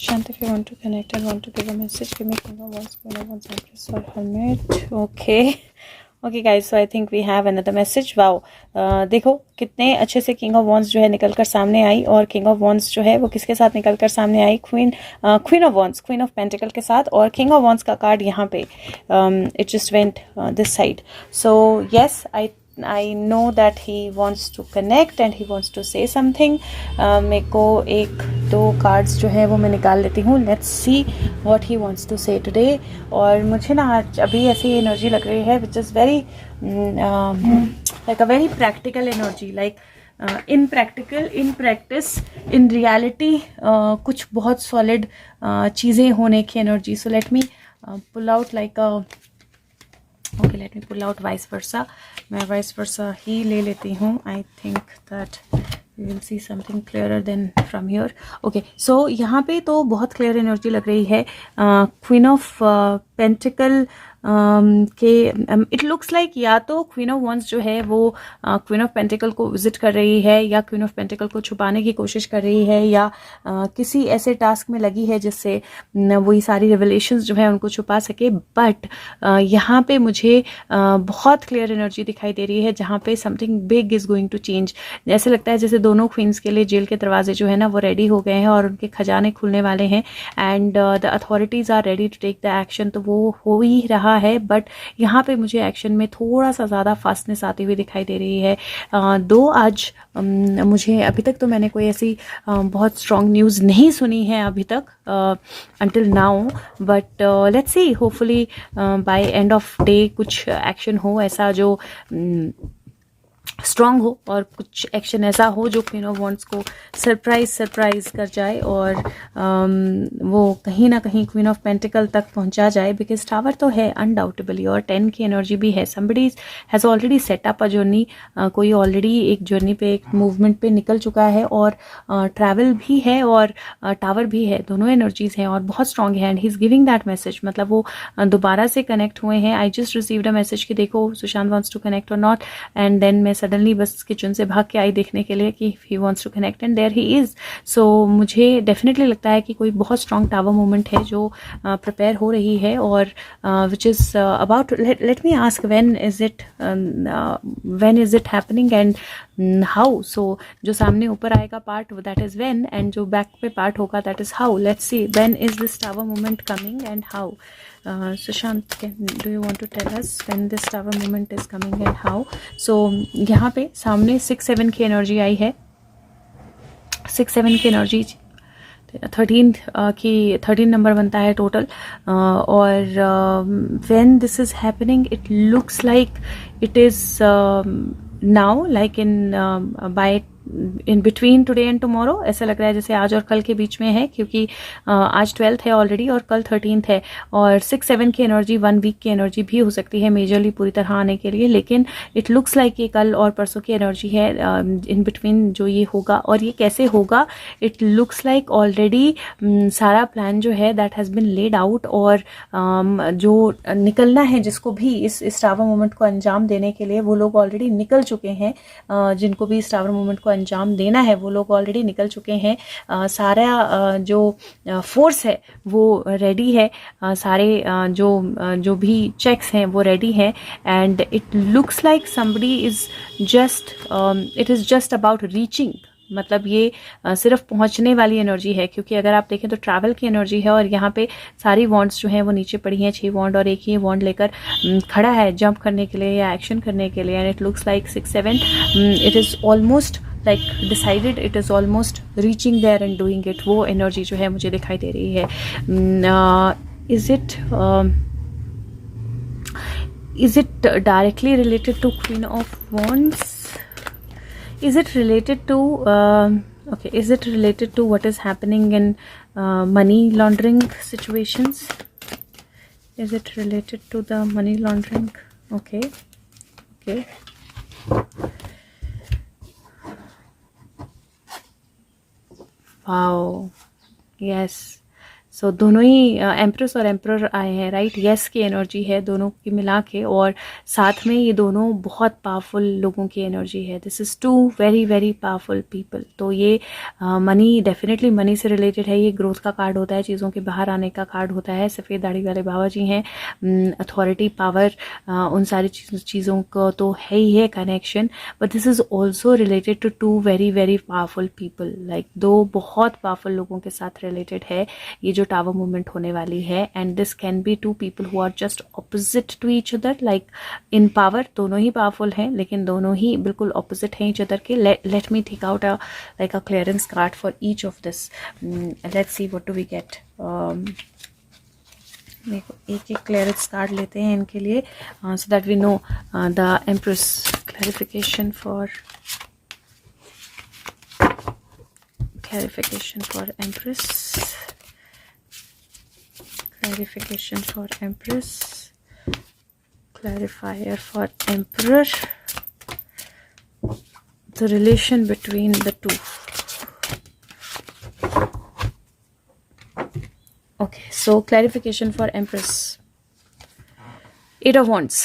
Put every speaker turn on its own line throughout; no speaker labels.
Shant, if you want to connect and want to give a message, give me King of Wands, Queen of Wands, Empress or Hermit. Okay. Okay guys, so I think we have another message. Wow, देखो कितने अच्छे से king of wands जो है निकल कर सामने आई. और किंग ऑफ वॉन्ड्स जो है वो किसके साथ निकल कर सामने आई? Queen of wands, queen of pentacle के साथ. और किंग ऑफ वॉन्ड्स का कार्ड यहाँ पे it just went this side. So yes, I know that he wants to connect and he wants to say something. मेरे को एक दो कार्ड्स जो है वो मैं निकाल लेती हूँ. Let's see what he wants to say today. और मुझे ना आज अभी ऐसी एनर्जी लग रही है which is very like a very practical energy, like in practical, in practice, in reality, कुछ बहुत solid चीज़ें होने की energy. So let me pull out like a okay, let me pull out vice versa. मैं vice versa ही ले लेती हूँ. I think that we will see something clearer than from here. Okay, so यहाँ पे तो बहुत क्लियर एनर्जी लग रही है. क्वीन ऑफ पेंटिकल के इट लुक्स लाइक या तो क्वीन ऑफ वॉन्ड्स जो है वो क्वीन ऑफ पेंटिकल को विजिट कर रही है, या क्वीन ऑफ पेंटिकल को छुपाने की कोशिश कर रही है, या किसी ऐसे टास्क में लगी है जिससे वही सारी रिवलेशंस जो है उनको छुपा सके. बट यहाँ पे मुझे बहुत क्लियर एनर्जी दिखाई दे रही है जहाँ पे something big is going to change. ऐसे लगता है जैसे दोनों क्वींस के लिए जेल के दरवाजे जो है ना वो रेडी हो गए हैं और उनके खजाने खुलने वाले हैं. And the authorities are ready to take the action. तो वो हो ही रहा है, बट यहाँ पे मुझे एक्शन में थोड़ा सा ज़्यादा फास्टनेस आती हुई दिखाई दे रही है. दो आज मुझे अभी तक तो मैंने कोई ऐसी बहुत स्ट्रॉन्ग न्यूज़ नहीं सुनी है अभी तक until now, but let's see, hopefully by end of day कुछ एक्शन हो ऐसा जो स्ट्रॉन्ग हो, और कुछ एक्शन ऐसा हो जो क्वीन ऑफ वॉन्ड्स को सरप्राइज कर जाए और वो कहीं ना कहीं क्वीन ऑफ पेंटिकल तक पहुंचा जाए. बिकॉज टावर तो है अनडाउटेबली, और 10 की एनर्जी भी है. Somebody has already set up a journey. कोई ऑलरेडी एक जर्नी पे, एक मूवमेंट पे निकल चुका है, और ट्रैवल भी है और टावर भी है. दोनों एनर्जीज हैं और बहुत स्ट्रॉन्ग है. And he is giving that message. मतलब वो दोबारा से कनेक्ट हुए हैं. I just received a message कि देखो सुशांत वॉन्ट्स टू कनेक्ट और नॉट. एंड देन मैं सडनली बस किचन से भाग के आई देखने के लिए कि he wants to connect, and there he is. So मुझे डेफिनेटली लगता है कि कोई बहुत स्ट्रॉन्ग टावर मूवमेंट है जो प्रिपेयर हो रही है, और which is about. Let me ask when is it happening and how. So जो सामने ऊपर आएगा part that is when, and जो बैक पे पार्ट होगा that is how. Let's see when is this tower movement coming and how. Sushant, do you want to tell us when this tower movement is coming and how? So यहाँ पे सामने 6-7 की energy आई है. 6-7 की energy 13 number बनता है total. और when this is happening, it looks like it is now, like by in between today and tomorrow. ऐसा लग रहा है जैसे आज और कल के बीच में है, क्योंकि आज 12th है ऑलरेडी और कल 13th है. और 6-7 की एनर्जी 1 वीक की एनर्जी भी हो सकती है मेजरली पूरी तरह आने के लिए. लेकिन इट लुक्स लाइक ये कल और परसों की एनर्जी है इन बिटवीन जो ये होगा. और ये कैसे होगा? इट लुक्स लाइक ऑलरेडी सारा प्लान जो है that has been laid out. और जो निकलना है जिसको भी इस टावर मूवमेंट को अंजाम देने के लिए, वो लोग ऑलरेडी निकल चुके हैं. जिनको भी इस टावर मूवमेंट को अंजाम देना है वो लोग ऑलरेडी निकल चुके हैं. सारा जो फोर्स है वो रेडी है. सारे जो भी चेक्स हैं वो रेडी हैं. And it looks like somebody is just it is just about reaching. मतलब ये सिर्फ पहुंचने वाली एनर्जी है, क्योंकि अगर आप देखें तो ट्रैवल की एनर्जी है. और यहाँ पे सारी वॉन्ड्स जो हैं वो नीचे पड़ी हैं. 6 वॉन्ड और एक ही वॉन्ड लेकर खड़ा है जंप करने के लिए या एक्शन करने के लिए. And it looks like 6-7 it is almost like decided, it is almost reaching there and doing it. वो एनर्जी जो है मुझे दिखाई दे रही है. is it directly related to Queen of Wands? Is it related to okay, is it related to what is happening in money laundering situations? Is it related to the money laundering? Okay. Wow, yes. सो दोनों ही empress और emperor आए हैं, right. Yes की energy है दोनों की मिला के, और साथ में ये दोनों बहुत पावरफुल लोगों की एनर्जी है। This is to very very powerful people. तो ये मनी, डेफिनेटली मनी से रिलेटेड है। ये ग्रोथ का कार्ड होता है, चीज़ों के बाहर आने का कार्ड होता है। सफ़ेद दाढ़ी वाले बाबा जी हैं, अथॉरिटी, पावर, उन सारी चीज़ों का तो है ही है connection. But this is also related to to very very powerful people, like दो बहुत पावरफुल लोगों के साथ रिलेटेड है ये जो टावर मूवमेंट होने वाली है। And this can be two people who are just opposite to each other, like in power दोनों ही पावरफुल हैं, लेकिन दोनों ही बिल्कुल ऑपोजिट हैं ईच अदर के। Let me take out like a clearance card for each of this. Let's see what do we get. देखो एक एक क्लियरेंस कार्ड लेते हैं इनके लिए, so that we know the Empress. Clarification for Empress. Clarification for Empress. Clarifier for Emperor. The relation between the two. Okay, so clarification for Empress. 8 of Wands.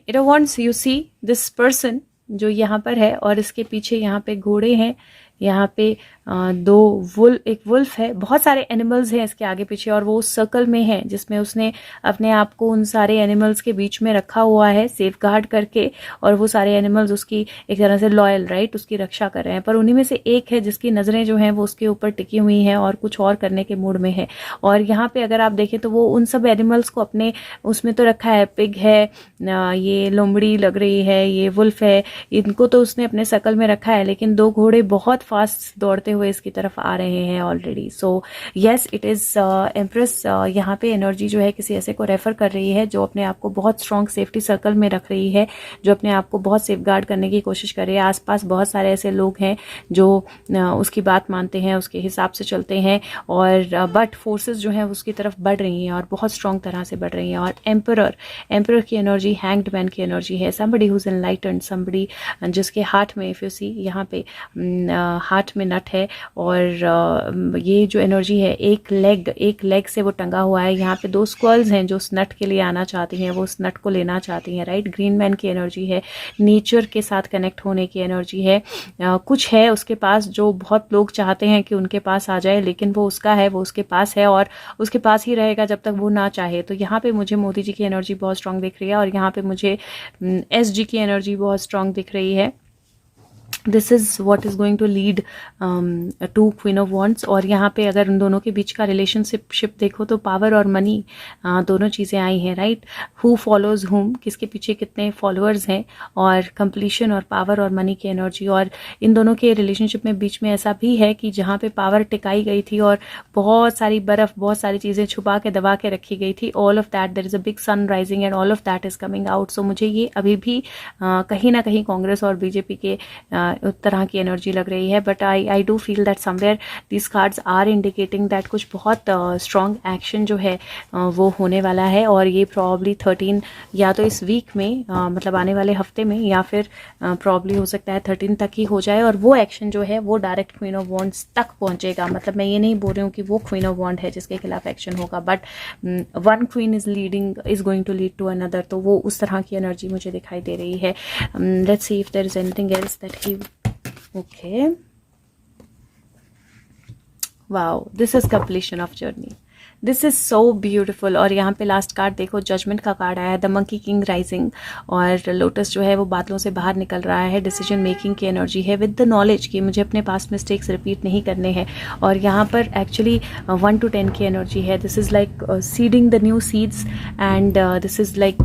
8 of Wands, you see this person जो यहाँ पर है, और इसके पीछे यहाँ पे घोड़े हैं, यहाँ पे एक वुल्फ है, बहुत सारे एनिमल्स हैं इसके आगे पीछे, और वो उस सर्कल में है जिसमें उसने अपने आप को उन सारे एनिमल्स के बीच में रखा हुआ है सेफ गार्ड करके, और वो सारे एनिमल्स उसकी एक तरह से लॉयल, राइट, उसकी रक्षा कर रहे हैं। पर उन्हीं में से एक है जिसकी नज़रें जो हैं वो उसके ऊपर टिकी हुई हैं और कुछ और करने के मूड में है। और यहाँ पे अगर आप देखें तो वो उन सब एनिमल्स को अपने उसमें तो रखा है, पिग है, ये लोमड़ी लग रही है, ये वुल्फ है, इनको तो उसने अपने सर्कल में रखा है, लेकिन दो घोड़े बहुत फास्ट दौड़ते हुए इसकी तरफ आ रहे हैं already. So yes, it is empress. यहाँ पे एनर्जी जो है किसी ऐसे को रेफर कर रही है जो अपने आप को बहुत स्ट्रॉन्ग सेफ्टी सर्कल में रख रही है, जो अपने आप को बहुत सेफ गार्ड करने की कोशिश कर रही है। आसपास बहुत सारे ऐसे लोग हैं जो उसकी बात मानते हैं, उसके हिसाब से चलते हैं, और बट फोर्सेस जो हैं उसकी तरफ बढ़ रही हैं और बहुत स्ट्रॉन्ग तरह से बढ़ रही हैं। और एम्परर की एनर्जी हैंग्ड मैन की एनर्जी है, somebody who is enlightened, somebody जिसके हार्ट में, इफ यू सी यहाँ पे हार्ट में नट है, और ये जो एनर्जी है एक लेग से वो टंगा हुआ है। यहाँ पे 2 स्क्वल्स हैं जो उस नट के लिए आना चाहती हैं, वो उस नट को लेना चाहती हैं, राइट। ग्रीन मैन की एनर्जी है, नेचर के साथ कनेक्ट होने की एनर्जी है। कुछ है उसके पास जो बहुत लोग चाहते हैं कि उनके पास आ जाए, लेकिन वो उसका है, वो उसके पास है और उसके पास ही रहेगा जब तक वो ना चाहे। तो यहाँ पे मुझे मोदी जी की एनर्जी बहुत स्ट्रांग दिख रही है, और यहाँ पे मुझे SG की एनर्जी बहुत स्ट्रांग दिख रही है। This is what is going to lead to queen of wands. और यहाँ पे अगर उन दोनों के बीच का रिलेशनशिप देखो तो पावर और मनी दोनों चीज़ें आई हैं, राइट। हु फॉलोज हुम, किसके पीछे कितने फॉलोअर्स हैं, और कंप्लीशन और पावर और मनी की एनर्जी। और इन दोनों के रिलेशनशिप में बीच में ऐसा भी है कि जहाँ पे पावर टिकाई गई थी और बहुत सारी बर्फ़, बहुत सारी चीज़ें छुपा के दबा के रखी गई थी, all of that, there is a big sun rising and all of that is coming out. So मुझे ये अभी भी कहीं ना कहीं कांग्रेस और बीजेपी के तरह की एनर्जी लग रही है। But I do feel that somewhere these cards are indicating that कुछ बहुत स्ट्रॉन्ग एक्शन जो है वो होने वाला है। और ये प्रॉब्ली 13 या तो इस वीक में मतलब आने वाले हफ्ते में, या फिर प्रॉब्ली हो सकता है 13 तक ही हो जाए। और वो एक्शन जो है वो डायरेक्ट क्वीन ऑफ वॉन्ड्स तक पहुंचेगा। मतलब मैं ये नहीं बोल रही हूँ कि वो क्वीन ऑफ वॉन्ड है जिसके खिलाफ एक्शन होगा, but one queen is going to lead to another. तो वो उस तरह की एनर्जी मुझे दिखाई दे रही है। Let's see if there is anything else that he Okay. Wow, this is completion of journey. This is so beautiful. और यहाँ पे लास्ट कार्ड देखो, जजमेंट का कार्ड आया है, द मंकी किंग राइजिंग। और लोटस जो है वो बादलों से बाहर निकल रहा है, डिसीजन मेकिंग की एनर्जी है विद द नॉलेज कि मुझे अपने पास्ट मिस्टेक्स रिपीट नहीं करने हैं। और यहाँ पर एक्चुअली 1 to 10 की एनर्जी है। This is like seeding the new seeds, and this is like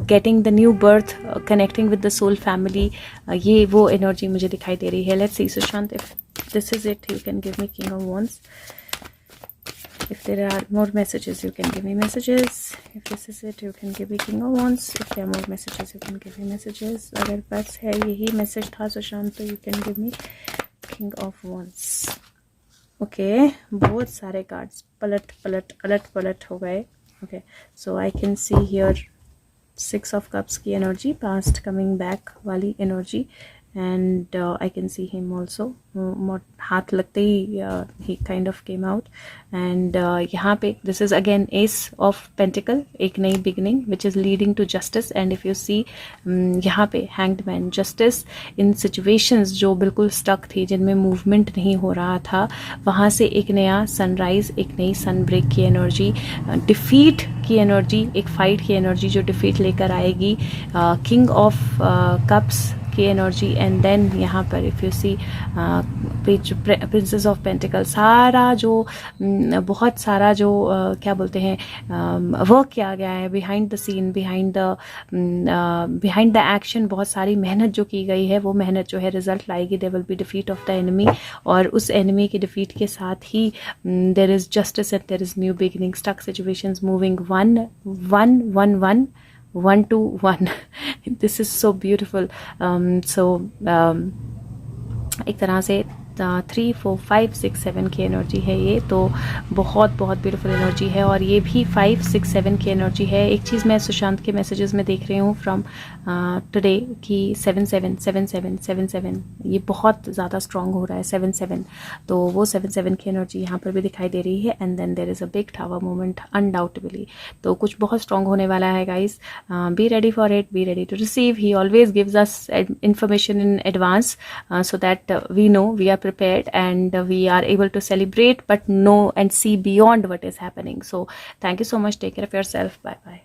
getting the new birth, connecting with the soul family. ये वो एनर्जी मुझे दिखाई दे रही है। Let's see Sushant, if this is it you can give me king of wands. If there are more messages, you can give me messages. If this is it, you can give me King of Wands. If there are more messages, you can give me messages. अगर बस है यही message था सुशांत, तो you can give me King of Wands. Okay, बहुत सारे cards a lot पलट हो गए। Okay, so I can see here 6 of Cups की एनर्जी, पास्ट कमिंग बैक वाली energy, and I can see him also. हाथ लगते ही he kind of came out, and यहाँ पे this is again Ace of Pentacle, एक नई beginning which is leading to justice. and if you see यहाँ पे Hanged Man, justice in situations जो बिल्कुल stuck थी, जिनमें movement नहीं हो रहा था, वहाँ से एक नया sunrise, एक नई sunbreak की energy, defeat की energy, एक fight की energy जो defeat लेकर आएगी, King of Cups की एनर्जी, एंड देन यहाँ पर if you see princess of pentacle, सारा जो बहुत सारा जो क्या बोलते हैं वर्क किया गया है behind the scene, behind the action, बहुत सारी मेहनत जो की गई है, वो मेहनत जो है रिजल्ट लाएगी. There will be defeat of the enemy, और उस एनिमी की डिफीट के साथ ही there is justice and there is new beginning. Stuck situations moving 1 to 1. This is so beautiful. एक तरह से 3, 4, 5, 6, 7 की एनर्जी है ये, तो बहुत बहुत ब्यूटीफुल एनर्जी है. और ये भी 5, 6, 7 की एनर्जी है. एक चीज़ मैं सुशांत के मैसेजेस में देख रही हूँ फ्रॉम टुडे कि 7, 7, 7, 7, 7, 7 ये बहुत ज़्यादा स्ट्रॉन्ग हो रहा है. 7, 7, तो वो 7, 7 की एनर्जी यहाँ पर भी दिखाई दे रही है. And then there is a big tower moment undoubtedly, तो कुछ बहुत स्ट्रॉन्ग होने वाला है guys. Be ready for it, be ready to receive. He always gives us information in advance so that we know, we are prepared, and we are able to celebrate but know and see beyond what is happening. So thank you so much. Take care of yourself. Bye bye.